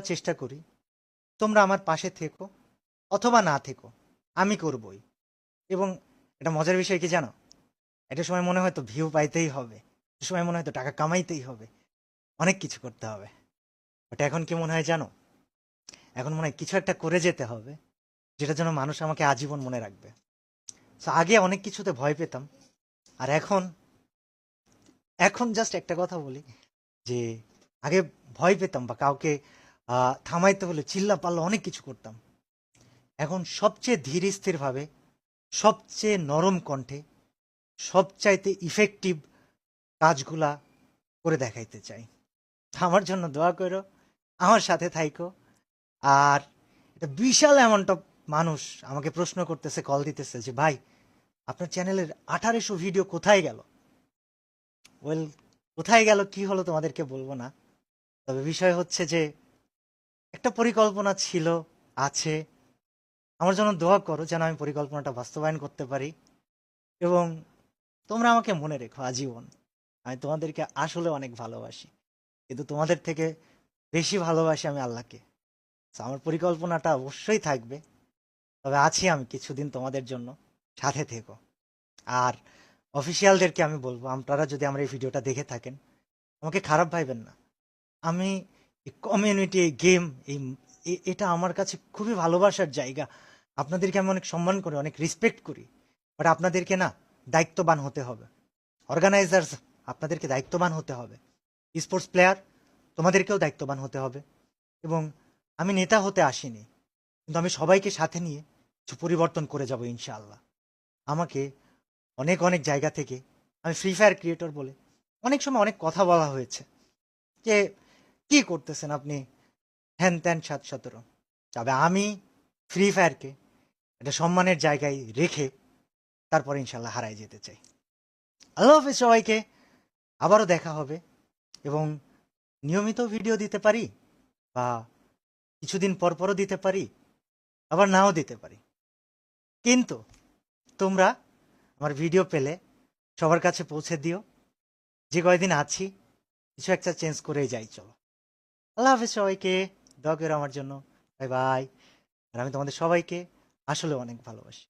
চেষ্টা করি তোমরা আমার পাশে থেকো অথবা না থেকো, আমি করবই। এবং এটা মজার বিষয় কি জানো, একটা সময় মনে হয় তো ভিউ পাইতেই হবে, একটা সময় মনে হয় তো টাকা কামাইতেই হবে, অনেক কিছু করতে হবে। বাট এখন কি মনে হয় জানো, এখন মনে হয় কিছু একটা করে যেতে হবে যেটার জন্য মানুষ আমাকে আজীবন মনে রাখবে। তো আগে অনেক কিছুতে ভয় পেতাম, আর এখন এখন জাস্ট একটা কথা বলি যে আগে ভয় পেতাম বা কাউকে থামাইতে হলে চিল্লা পাল্লা অনেক কিছু করতাম। এখন সবচেয়ে ধীর স্থিরভাবে, সবচেয়ে নরম কণ্ঠে, সবচাইতে ইফেক্টিভ কাজগুলা করে দেখাইতে চাই। আমার জন্য দোয়া করো, আমার সাথে থাইকো। আর এটা বিশাল অ্যামাউন্ট অফ মানুষ আমাকে প্রশ্ন করতেছে, কল দিতেছে যে ভাই আপনার চ্যানেলের 1800 ভিডিও কোথায় গেল। ওয়েল, কোথায় গেল কি হলো তোমাদেরকে বলবো না, তবে বিষয় হচ্ছে যে একটা পরিকল্পনা ছিল, আছে। আমার জন্য দোয়া করো যেন আমি পরিকল্পনাটা বাস্তবায়ন করতে পারি। এবং তোমরা আমাকে মনে রেখো আজীবন। আমি তোমাদেরকে আসলে অনেক ভালোবাসি, কিন্তু তোমাদের থেকে বেশি ভালোবাসি আমি আল্লাহকে। তো আমার পরিকল্পনাটা অবশ্যই থাকবে, তবে আছি আমি কিছুদিন তোমাদের জন্য, সাথে থেকো। আর অফিসিয়ালদেরকে আমি বলবো, আপনারা যদি আমার এই ভিডিওটা দেখে থাকেন, আমাকে খারাপ ভাইবেন না। আমি এই কমিউনিটি, এই গেম, এই এটা আমার কাছে খুবই ভালোবাসার জায়গা। আপনাদেরকে আমি অনেক সম্মান করি, অনেক রেসপেক্ট করি। বাট আপনাদেরকে না দায়িত্ববান হতে হবে। অর্গানাইজার্স, আপনাদেরকে দায়িত্ববান হতে হবে। স্পোর্টস প্লেয়ার, তোমাদেরকেও দায়িত্ববান হতে হবে। এবং আমি নেতা হতে আসিনি, কিন্তু আমি সবাইকে সাথে নিয়ে কিছু পরিবর্তন করে যাব ইনশাআল্লাহ। আমাকে অনেক অনেক জায়গা থেকে, আমি ফ্রি ফায়ার ক্রিয়েটর বলে অনেক সময় অনেক কথা বলা হয়েছে যে কি করতেছেন আপনি, হ্যান ত্যান 7-17। তবে আমি ফ্রি ফায়ারকে একটা সম্মানের জায়গায় রেখে তারপরে ইনশাল্লাহ হারাই যেতে চাই। আল্লাহ হাফেজ সবাইকে, আবারও দেখা হবে। এবং নিয়মিত ভিডিও দিতে পারি, বা কিছুদিন পর পরও দিতে পারি, আবার নাও দিতে পারি। কিন্তু তোমরা আমার ভিডিও পেলে সবার কাছে পৌঁছে দিও। যে কয়দিন আছি কিছু একটা চেঞ্জ করেই যাই, চলো। আল্লাহ হাফেজ সবাইকে, দোয়া করো আমার জন্য। Bye bye. আর আমি তোমাদের সবাইকে আসলে অনেক ভালোবাসি।